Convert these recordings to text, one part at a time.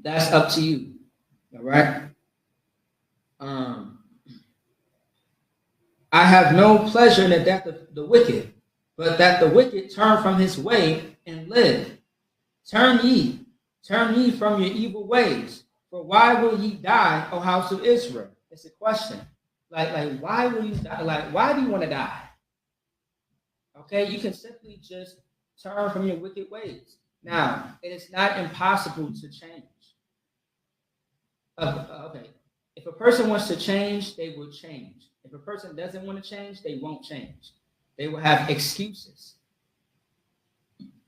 That's up to you. All right. Um, I have no pleasure in the death of the wicked, but that the wicked turn from his way and live. Turn ye from your evil ways. For why will ye die, O house of Israel? It's a question. Like, why will you die? Like, why do you want to die? Okay, you can simply just turn from your wicked ways. Now, it is not impossible to change. Okay, if a person wants to change, they will change. If a person doesn't want to change, they won't change. They will have excuses.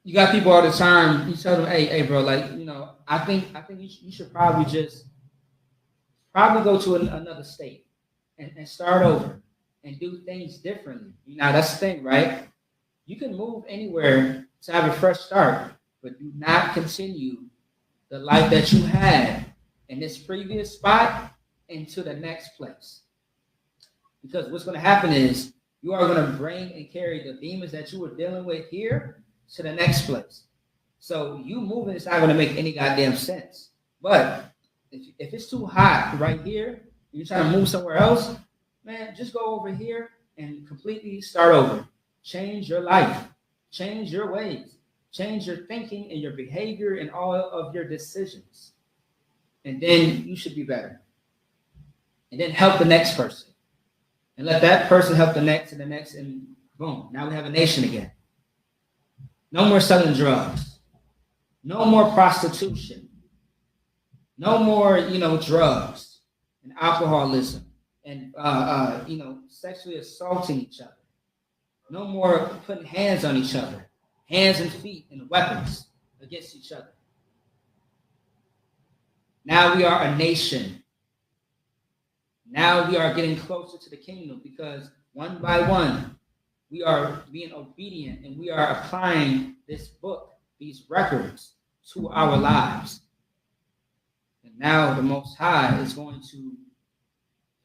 You got people all the time. You tell them, hey, bro, like, I think you should probably go to another state and start over and do things differently. Now that's the thing, right? You can move anywhere to have a fresh start, but do not continue the life that you had in this previous spot into the next place. Because what's going to happen is you are going to bring and carry the demons that you were dealing with here to the next place. So you moving is not going to make any goddamn sense. But if it's too hot right here, you're trying to move somewhere else, man, just go over here and completely start over. Change your life. Change your ways. Change your thinking and your behavior and all of your decisions. And then you should be better. And then help the next person. And let that person help the next and the next, and boom, now we have a nation again. No more selling drugs. No more prostitution. No more, drugs and alcoholism and, sexually assaulting each other. No more putting hands on each other, hands and feet and weapons against each other. Now we are a nation. Now we are getting closer to the kingdom because one by one, we are being obedient and we are applying this book, these records, to our lives. And now the Most High is going to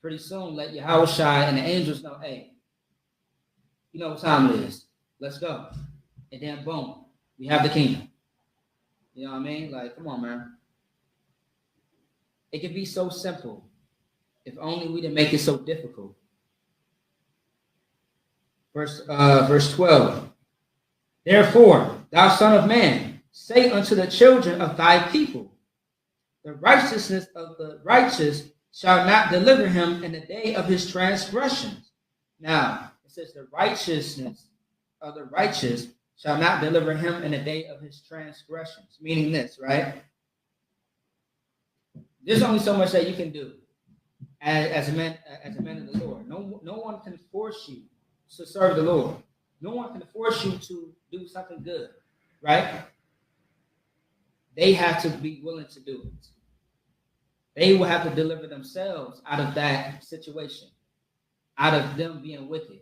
pretty soon let Yahushua and the angels know, hey, you know what time it is. Let's go. And then boom, we have the kingdom. You know what I mean? Like, come on, man. It could be so simple if only we didn't make it so difficult. Verse 12. Therefore, thou son of man, say unto the children of thy people, the righteousness of the righteous shall not deliver him in the day of his transgressions. Now, it says the righteousness of the righteous shall not deliver him in the day of his transgressions. Meaning this, right? There's only so much that you can do as a man of the Lord. No one can force you to serve the Lord. No one can force you to do something good, right? They have to be willing to do it. They will have to deliver themselves out of that situation, out of them being wicked.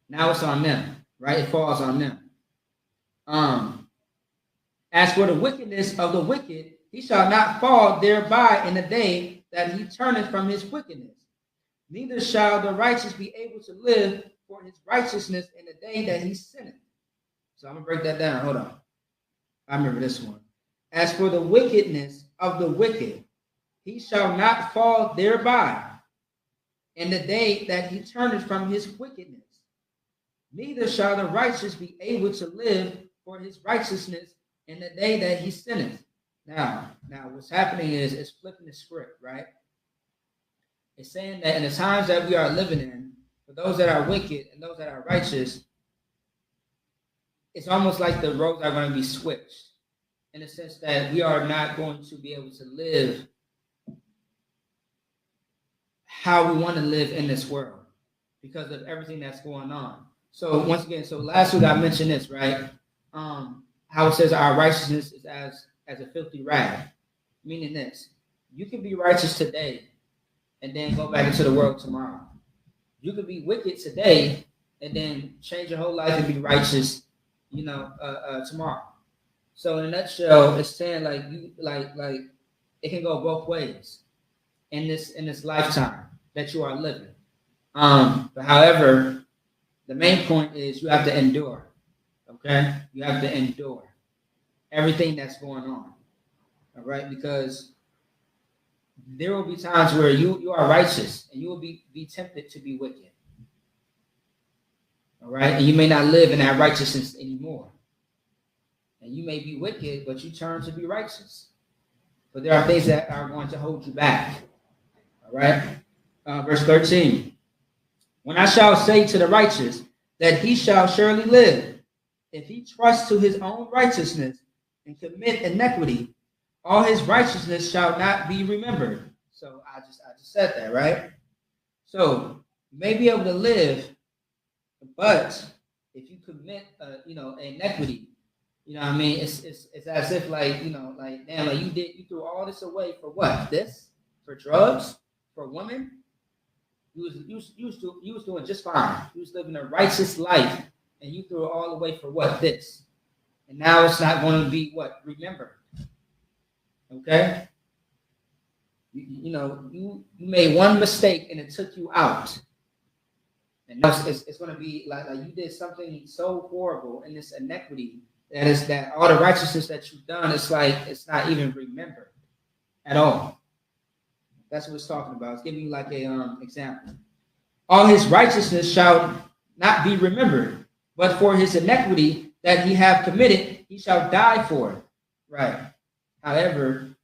Now it's on them, right? It falls on them. As for the wickedness of the wicked, he shall not fall thereby in the day that he turneth from his wickedness. Neither shall the righteous be able to live for his righteousness in the day that he sinneth. So I'm going to break that down. Hold on. I remember this one. As for the wickedness of the wicked, he shall not fall thereby in the day that he turneth from his wickedness. Neither shall the righteous be able to live for his righteousness in the day that he sinneth. Now what's happening is it's flipping the script, right? It's saying that in the times that we are living in, for those that are wicked and those that are righteous, it's almost like the roles are going to be switched in the sense that we are not going to be able to live how we want to live in this world because of everything that's going on. So once again, last week I mentioned this, right? How it says our righteousness is as a filthy rag, meaning this: you can be righteous today and then go back into the world tomorrow. You could be wicked today and then change your whole life and be righteous, tomorrow. So in a nutshell, it's saying like it can go both ways in this lifetime that you are living. But however, the main point is you have to endure. Okay, you have to endure everything that's going on. All right, because there will be times where you are righteous and you will be tempted to be wicked. All right, and you may not live in that righteousness anymore. And you may be wicked, but you turn to be righteous. But there are things that are going to hold you back. All right, verse 13. When I shall say to the righteous that he shall surely live, if he trusts to his own righteousness and commit iniquity, all his righteousness shall not be remembered. So I just said that, right? So you may be able to live, but if you commit, inequity, you know what I mean? It's as if like damn, like you threw all this away for what? This? For drugs? For women? You was doing just fine. You was living a righteous life, and you threw it all away for what? This. And now it's not going to be what? Remembered. Okay? You made one mistake and it took you out. And now it's going to be like you did something so horrible in this inequity that all the righteousness that you've done, it's like it's not even remembered at all. That's what it's talking about. It's giving you like a example. All his righteousness shall not be remembered, but for his iniquity that he have committed, he shall die for it. Right. However,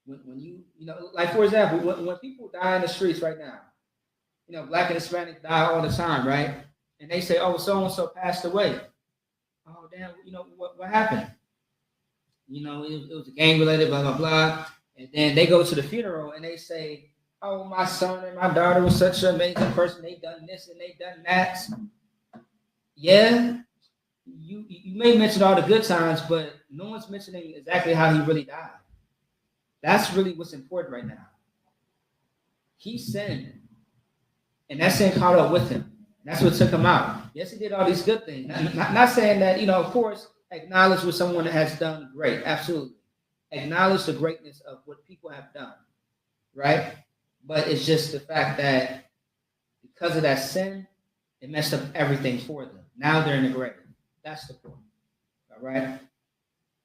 when you like for example, when people die in the streets right now, Black and Hispanic die all the time, right? And they say, oh, so and so passed away. Oh, damn, what happened? It was gang related, blah blah blah. And then they go to the funeral and they say, oh, my son and my daughter was such an amazing person. They done this and they done that. Yeah, you may mention all the good times, but no one's mentioning exactly how he really died. That's really what's important right now. He sinned, and that sin caught up with him. That's what took him out. Yes, he did all these good things. Not saying that, of course, acknowledge what someone has done great. Absolutely. Acknowledge the greatness of what people have done, right? But it's just the fact that because of that sin, it messed up everything for them. Now they're in the grave. That's the point, all right?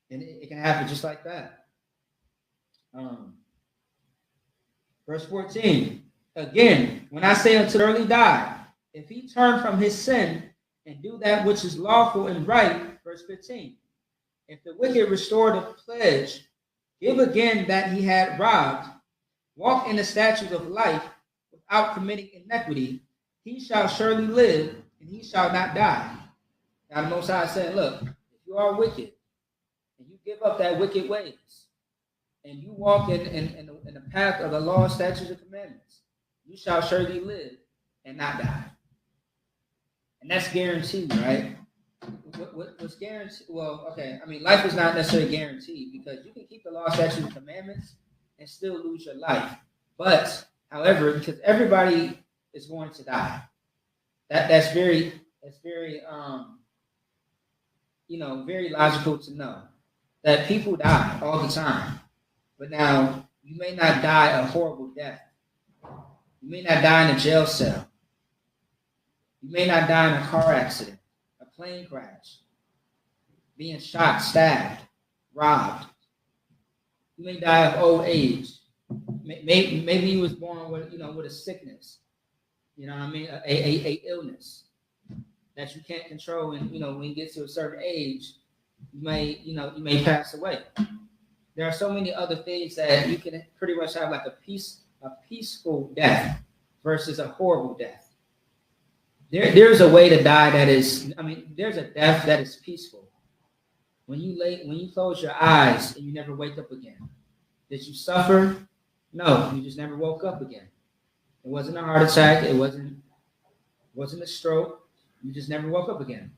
And it can happen just like that. Verse 14, again, when I say unto the early die, if he turn from his sin and do that which is lawful and right, verse 15, if the wicked restore the pledge, give again that he had robbed, walk in the statutes of life without committing iniquity, he shall surely live, and he shall not die. Now the Most High said, look, if you are wicked, and you give up that wicked ways, and you walk in the path of the law, statutes, and commandments, you shall surely live and not die. And that's guaranteed, right? What's guaranteed? Well, okay. I mean, life is not necessarily guaranteed because you can keep the law, statutes, and commandments and still lose your life. But, however, because everybody is going to die, that's very very logical to know that people die all the time. But now you may not die a horrible death. You may not die in a jail cell. You may not die in a car accident, a plane crash, being shot, stabbed, robbed. You may die of old age. Maybe you was born with with a sickness. You know what I mean? A illness that you can't control, and when you get to a certain age, you may pass away. There are so many other things that you can pretty much have like a peaceful death versus a horrible death. There's a way to die there's a death that is peaceful. When you close your eyes and you never wake up again. Did you suffer? No, you just never woke up again. It wasn't a heart attack. It wasn't a stroke. You just never woke up again.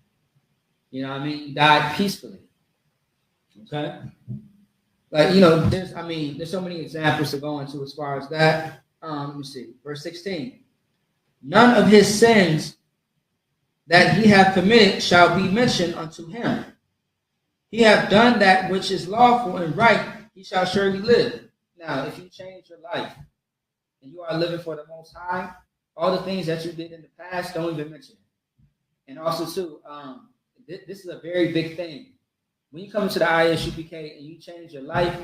You know what I mean? You died peacefully. Okay? Like, there's so many examples to go into as far as that. Let me see. Verse 16. None of his sins that he hath committed shall be mentioned unto him. He hath done that which is lawful and right, he shall surely live. Now, if you change your life and you are living for the Most High, all the things that you did in the past, don't even mention it. And also, too, this is a very big thing. When you come into the ISUPK and you change your life,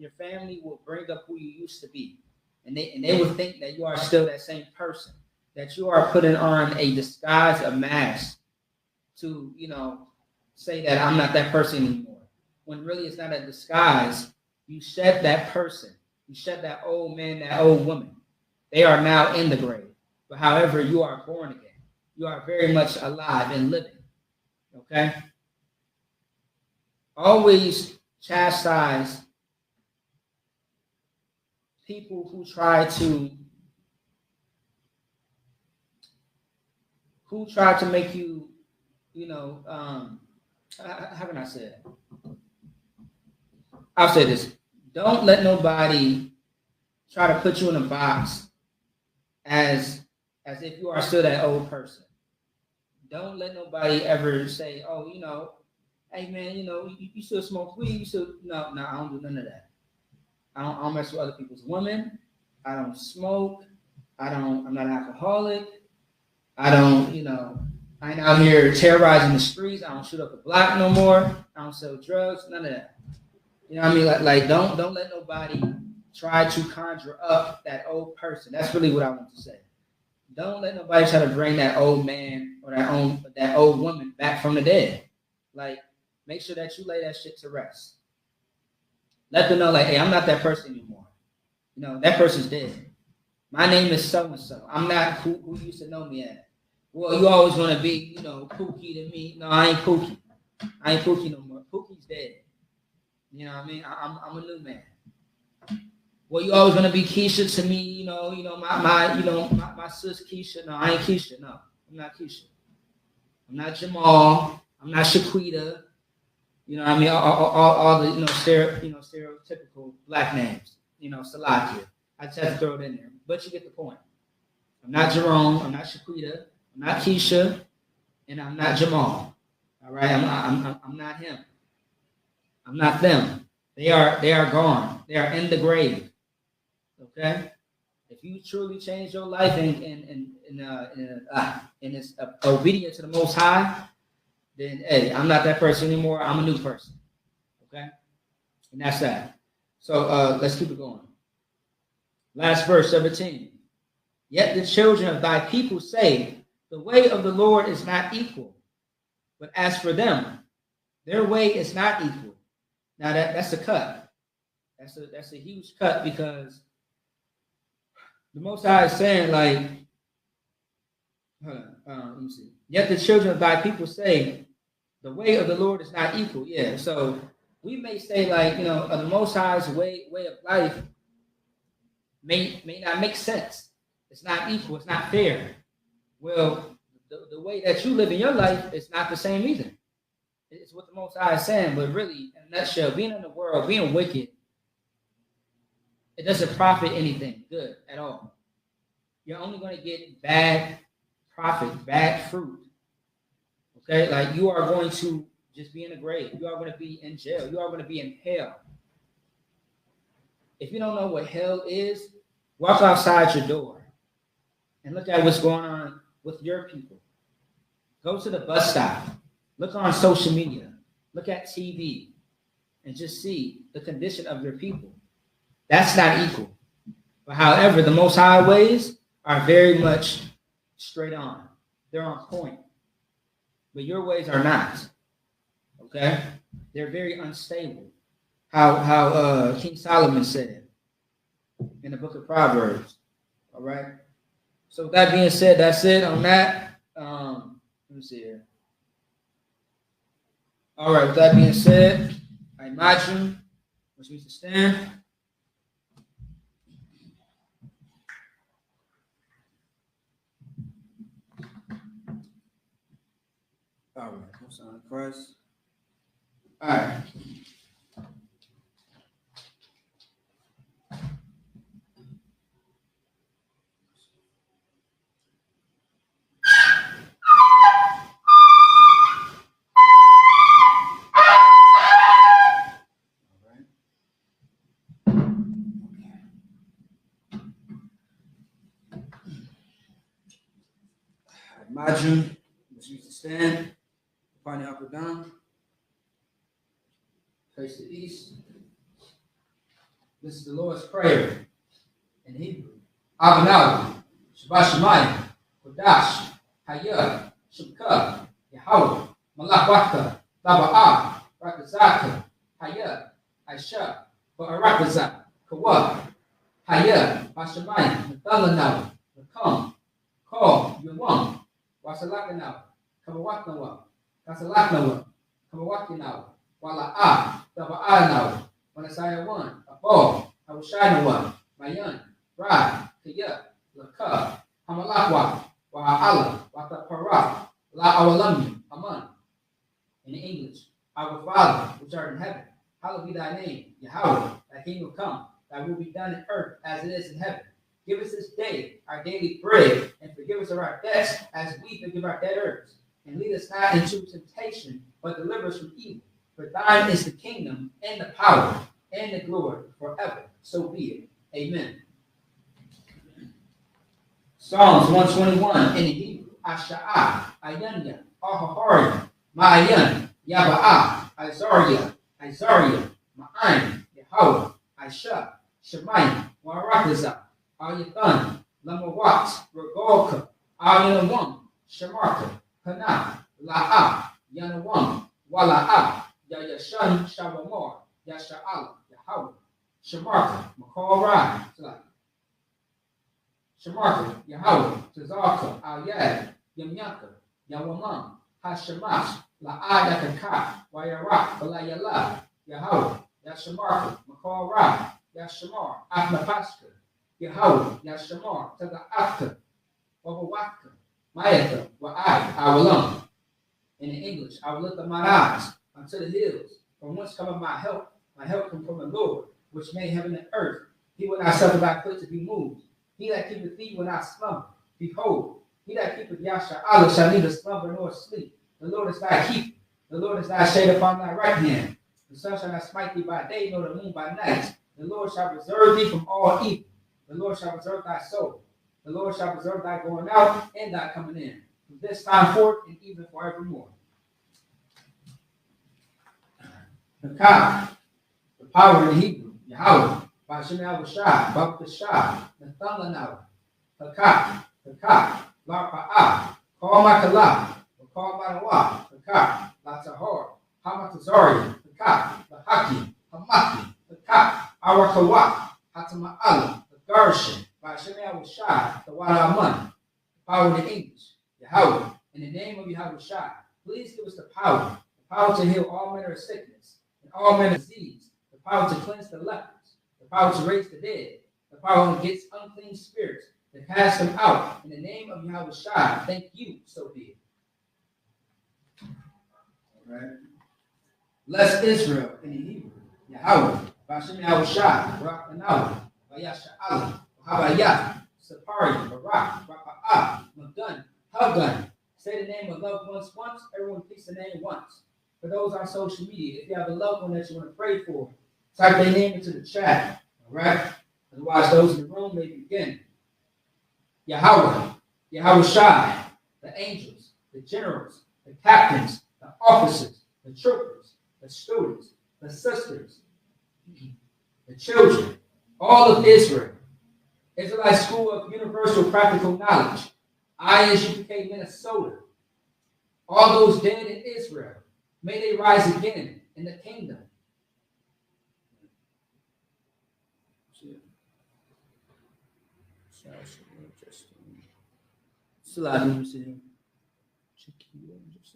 your family will bring up who you used to be, and they will think that you are still that same person, that you are putting on a disguise, a mask to say that I'm not that person anymore. When really it's not a disguise. You shed that person. You shed that old man, that old woman. They are now in the grave. But however, you are born again. You are very much alive and living. Okay? Always chastise people who try to make you, how can I say it? I'll say this. Don't let nobody try to put you in a box as if you are still that old person. Don't let nobody ever say, oh, hey man, you still smoke weed, you still no, I don't do none of that. I don't mess with other people's women. I don't smoke. I'm not an alcoholic. I ain't out here terrorizing the streets. I don't shoot up a block no more. I don't sell drugs, none of that. You know what I mean? Like don't let nobody try to conjure up that old person. That's really what I want to say. Don't let nobody try to bring that old man or that old woman back from the dead. Like, make sure that you lay that shit to rest. Let them know, like, hey, I'm not that person anymore. That person's dead. My name is so-and-so. I'm not who used to know me as. Well, you always want to be, Pookie to me. No, I ain't Pookie. I ain't Pookie no more. Pookie's dead. You know what I mean? I'm a new man. Well, you always gonna be Keisha to me, my sis Keisha. No, I ain't Keisha. No, I'm not Keisha. I'm not Jamal. I'm not Shaquita. You know what I mean? All the stereotypical black names. Salakia. I just have to throw it in there, but you get the point. I'm not Jerome. I'm not Shaquita. I'm not Keisha, and I'm not Jamal. All right, I'm not him. I'm not them. They are gone. They are in the grave. Okay, if you truly change your life and it's obedient to the Most High, then hey, I'm not that person anymore. I'm a new person. Okay, and that's that. So let's keep it going. Last verse 17. Yet the children of thy people say, the way of the Lord is not equal. But as for them, their way is not equal. Now that's a cut. That's a huge cut, because the Most High is saying, like, let me see. Yet the children of thy people say, the way of the Lord is not equal. Yeah, so we may say, like, the Most High's way of life may not make sense. It's not equal. It's not fair. Well, the way that you live in your life is not the same either. It's what the Most High is saying, but really, in a nutshell, being in the world, being wicked, it doesn't profit anything good at all. You're only going to get bad profit, bad fruit. Okay? Like, you are going to just be in the grave. You are going to be in jail. You are going to be in hell. If you don't know what hell is, walk outside your door and look at what's going on with your people. Go to the bus stop. Look on social media. Look at TV and just see the condition of your people. That's not equal. But however, the Most High ways are very much straight on. They're on point. But your ways are not. Okay? They're very unstable. How King Solomon said it in the book of Proverbs. All right? So with that being said, that's it on that. Let me see here. All right, with that being said, I imagine which means to stand. All right, no sign of Christ. All right. Imagine which means to stand. Find the upper down. Face the east. This is the Lord's Prayer in Hebrew. Abanawi, Shabbat Kodash, Hayah, Shukah, Yahweh, Malachwaka, Laba'ah, Rakazaka, Hayah, Aisha, Ba'arakazak, Kawa, Hayah, Bashamayim, Nathalanawi, Nakam, Call, Yawam, Wasalakanawi, Kamawaknawa, Kasalaknawa, Kamawakinawi, Wala'ah, Taba'anawi, Manasaya 1, Abo, Hawashanawa, Mayan, Rad, Kaya, Laka, Hamalakwa, Wa'ala, Watapara, La Awalami, Aman. In English, our Father, which art in heaven, hallowed be thy name, Yahweh, thy kingdom come, thy will be done in earth as it is in heaven. Give us this day our daily bread, and forgive us of our debts as we forgive our debtors. And lead us not into temptation, but deliver us from evil. For thine is the kingdom, and the power, and the glory, forever. So be it. Amen. Psalms 121 in Hebrew. Asha'ah, Ayanya, Ahahariya, Ma'ayan, Yaba'ah, Isaiah, Ma'ayin, Yahweh, Aisha, Shemayim, Warakazah, Ayathan, Lamawat, Regalka, Ayanawam, Shemarka, Kana, La'ah, Yanawam, Wala'ah, Yayashan, Shabamar, Yasha'ala, Yahweh, Shemarka, Makorai, Shemarka, Yahweh, Tazarka, Ayad, Yamyaka, Yawamam, Hashemash, La'ayakaka, Wayarak, Balayala, Yahweh, Yashamarka, Makorai, Yashamar, Afnapaska, Yahweh, Yashamar, Tagaaka, Wabawaka, Mayaka, Wa'ai, Awalam. In English, I will lift up my eyes unto the hills, from whence cometh my help. My help comes from the Lord, which made heaven and earth. He will not suffer thy foot to be moved. He that keepeth thee will not slumber. Behold, he that keepeth Yasha'Allah shall neither slumber nor sleep. The Lord is thy keeper. The Lord is thy shade upon thy right hand. The sun shall not smite thee by day, nor the moon by night. The Lord shall preserve thee from all evil. The Lord shall preserve thy soul. The Lord shall preserve thy going out and thy coming in, from this time forth and even forevermore. The power in Hebrew, Yahweh, Bashem Yahushai, Bakashai, Nathalanawi, Hakak, Larpa'ah, Call Makala, Call Manawa, Hakak, Latahor, Hamatazari, Hakak, Lahaki, Hamaki, Hakak, Arakawak, Hatama'ala, the Garshin, Bashem Yahushai, the Wadaman. Power in English, Yahweh, in the name of Yahushai, please give us the power to heal all manner of sickness and all manner of disease, the power to cleanse the lepers, the power to raise the dead, the power against unclean spirits, to cast them out. In the name of Yahushai, thank you, so be it. All right. Bless Israel in Hebrew, Yahweh, Bashem Yahushai, Rakanawi, Vayasha'Allah, Habayah, Sapari, Barak, Rapa'ah, Magun, Hagun. Say the name of loved ones once, everyone repeats the name once. For those on social media, if you have a loved one that you want to pray for, type their name into the chat, all right? Otherwise, those in the room may begin. Yahweh, Yahushai, the angels, the generals, the captains, the officers, the troopers, the students, the sisters, the children, all of Israel, Israelite School of Universal Practical Knowledge, ISUPK Minnesota, all those dead in Israel, may they rise again in the kingdom.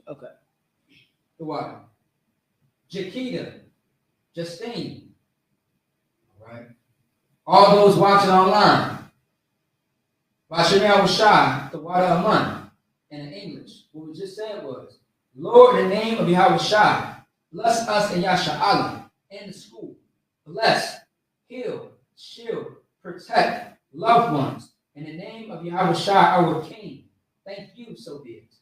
Okay. The water. Jakita, Justine. All right. All those watching online. Bashem Yahushai, the water Aman. And in English, what we just said was, Lord, in the name of Yahushai, bless us in Yasha'Allah and the school. Bless, heal, shield, protect loved ones. In the name of Yahushai, our King. Thank you, so be it.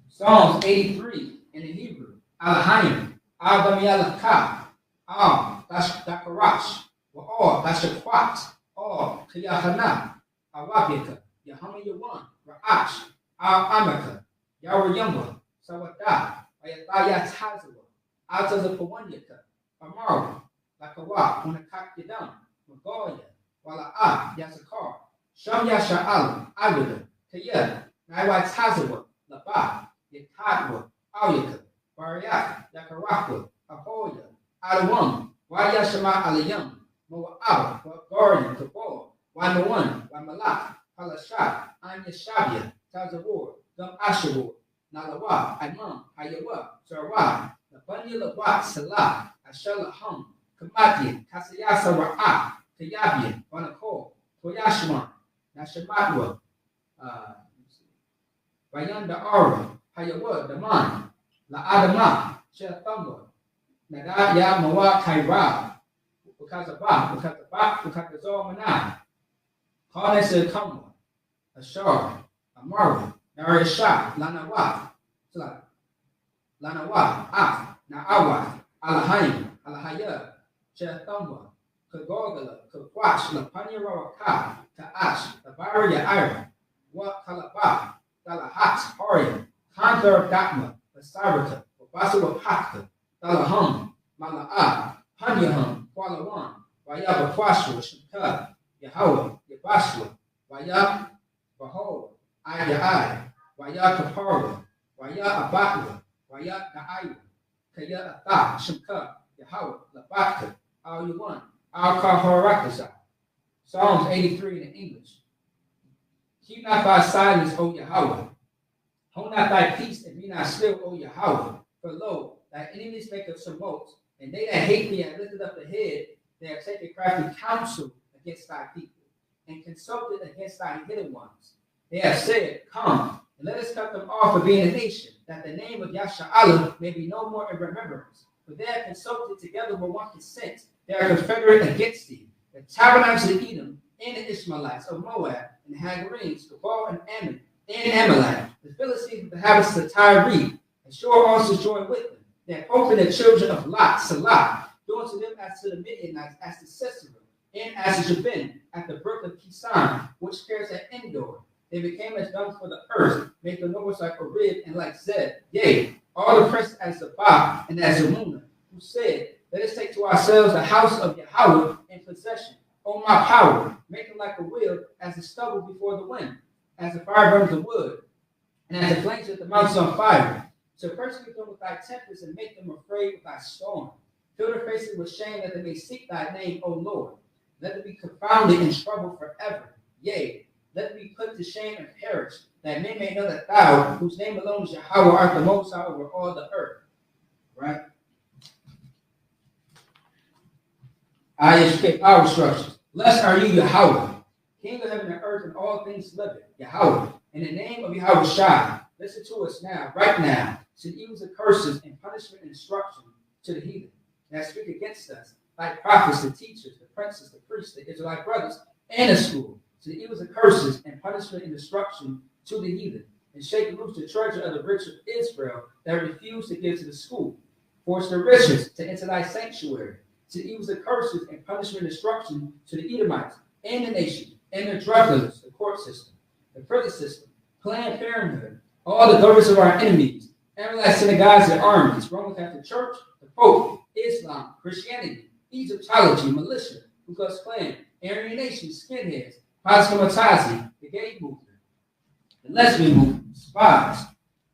Psalms 83 in the Hebrew. Alahayim, Adam Yalakah, Dakarash, Wa'or, Dashakwat, Or, Kayahana, Awabika, Yahama Yawan, Ra'ash, Amaka, Yawayamba, Sawada, Ayataya Tazawa, Atazapawanyaka, Amaru, Lakawa, Unakakidam, Magoya, Wala Yasakar, Sham Yasha'alam, Agada, Kaya, Naiwa Tazawa, Laba, Yakadwa, Auyaka, Bariak, Yakarakwa, Ahoya, Adawam, Wayashama Aliyam, Moab, Gordon, Kabor, Wanawan, Wamalak, Palashat, Anya Shabia, Tazawar, Gum Ashabur, Nalawa, Imam, Hayawa, Sarwa, Nabanya Lawa, Salah, Ashalaham, Kamati, Kasayasa Ra'a, Kayabian, Wanako, Toyashman, Nashamatwa, Bayanda Ara, Hayawa, Daman, La Adama, Shethamwa, Nadaya Mawa Kaira, Bukazazor Manai, Harness Kamwa, Ashar, Amara, Narisha, Lanawa, Naawa, Alahayim, Alahaya, Chethamwa, Kagogala, Kakwash, Lapanya Rawaka, Kaash, Labaria Ira, Wa Kalaba, Dalahat, Haria, Kandar Gatma, Basaraka, Basawa Patka, Dalaham, Mala'a, Hanyaham, Kualawan, Wayaba Kwashwa, Shika, Yahweh, Yabashwa, Wayab, Behold, Ayah, Waya Kaparwa, Waya Abatwa, Waya Na'aywa, Kaya Atha, Shimka, Yahweh, Labatka, Al Yuwan, Al Kaharakasa. Psalms 83 in English. Keep not thy silence, O Yahweh. Hold not thy peace and be not still, O Yahweh. For lo, thy enemies make a tumult, and they that hate thee have lifted up the head. They have taken crafty counsel against thy people, and consulted against thy hidden ones. They have said, Come, and let us cut them off for being a nation, that the name of Yasha'Allah may be no more in remembrance. For they have consulted together with one consent. They are confederate against thee. The tabernacles of Edom, and the Ishmaelites of Moab, and the Hagarenes, Gabal and Ammon, and Amalek, the Philistines with the habits of Tyre, and Shore also joined with them. They have opened the children of Lot, Salah, doing to them as to the Midianites, as to Sisera, and as to Jabin, at the brook of Kisan, which cares at Endor. They became as dung for the earth, made the nobles like Orib and like Zeb. Yea, all the princes as Zabah and as Zamunah, who said, Let us take to ourselves the house of Yahweh in possession. O my power, make them like a wheel, as the stubble before the wind, as the fire burns the wood, and as the flames set the mountains on fire. So persecute them with thy tempest, and make them afraid with thy storm. Fill their faces with shame, that they may seek thy name, O Lord. Let them be confounded and troubled forever. Yea, let them be put to shame and perish, that men may know that thou, whose name alone is Yahweh, art the Most High over all the earth. Right? ISK power structures. Blessed are you, Yahweh, King of heaven and earth and all things living. Yahweh, in the name of Yahweh Shai, listen to us now, right now. Send evils and curses and punishment and instruction to the heathen that speak against us, like prophets, the teachers, the princes, the priests, the Israelite brothers, and the school. To the evils and curses and punishment and destruction to the heathen, and shake loose the treasure of the rich of Israel that refuse to give to the school. Force the riches to enter thy sanctuary. To the evils and curses and punishment and destruction to the Edomites and the nation, and the drug dealers, the court system, the prison system, Planned Parenthood, all the governments of our enemies, Amalek synagogues and armies, Roman Catholic Church, the Pope, Islam, Christianity, Egyptology, militia, Ku Klux Klan, Aryan Nation, skinheads, Paskamatazi, the gay movement, the lesbian movement, spies,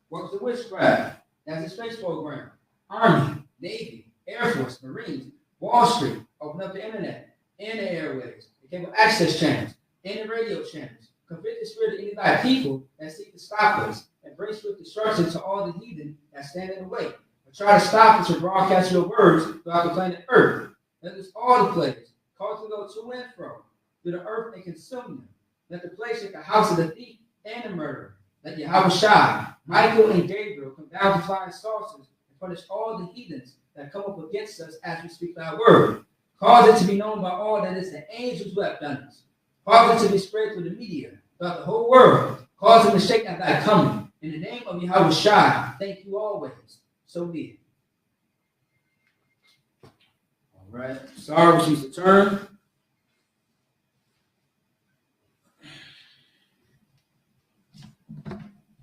works of witchcraft, that's a space program, Army, Navy, Air Force, Marines, Wall Street, open up the internet and the airways, the cable access channels, and the radio channels. Convict the spirit of any thy people that seek to stop us, and bring swift destruction to all the heathen that stand in the way. But try to stop us to broadcast your words throughout the planet Earth. Let us all the plagues cause to go to and fro through the earth and consume them. Let the plague shake the house of the thief and the murderer. Let Yahweh Shai, Michael, and Gabriel come down to flying saucers and punish all the heathens that come up against us as we speak thy word. Cause it to be known by all that it's the angels who have done this. Cause it to be spread through the media throughout the whole world. Cause them to shake at thy coming. In the name of Yahweh Shai, thank you always. So be it. All right. Sorry, we used to turn.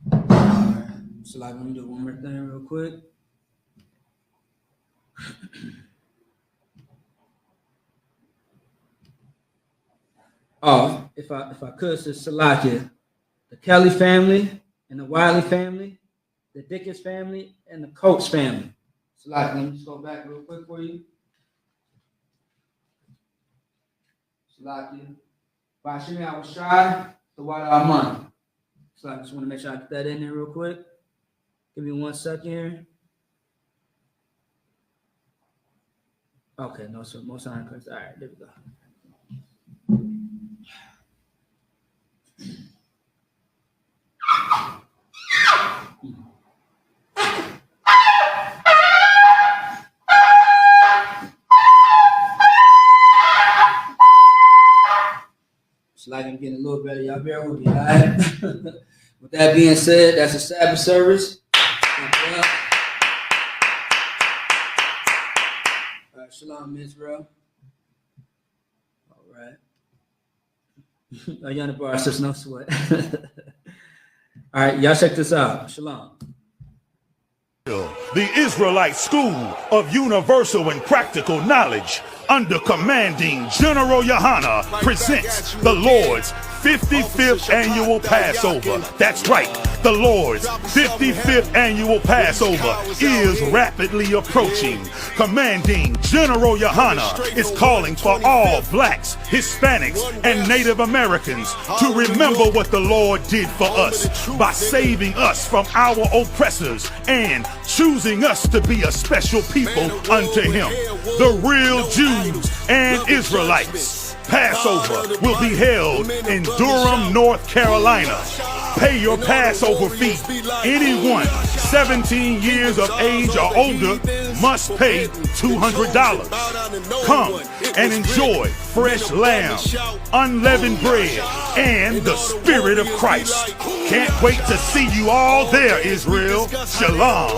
All right. So, let me do one more thing real quick. Oh, if I could, say Salakia, the Kelly family and the Wiley family, the Dickens family and the Coates family. Salakia, let me just go back real quick for you. Salakia. Bashimi Awashai, the Water Aman. So I just want to make sure I get that in there real quick. Give me 1 second here. Okay, no, so most sign cuts. All right, there we go. It's like I'm getting a little better. Y'all bear with me, all right? With that being said, that's a Sabbath service. All right, shalom, Israel. All right. Ayana Bar says no sweat. All right, y'all check this out. Shalom. The Israelite School of Universal and Practical Knowledge, under commanding General Yohana, presents the Lord's 55th annual Passover. That's right, the Lord's 55th annual Passover is rapidly approaching. Commanding General Yohana is calling for all blacks, Hispanics, and Native Americans to remember what the Lord did for us by saving us from our oppressors and choosing us to be a special people unto Him, the real Jews and Israelites. Passover will be held in Durham, North Carolina. Pay your Passover fee. Anyone 17 years of age or older must pay $200. Come and enjoy fresh lamb, unleavened bread, and the Spirit of Christ. Can't wait to see you all there, Israel. Shalom.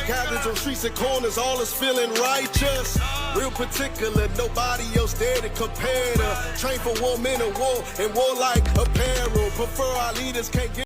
Cabins on streets and corners, all is feeling righteous. Real particular, nobody else there to compare to. Train for 1 minute war and war like apparel. Prefer our leaders can't get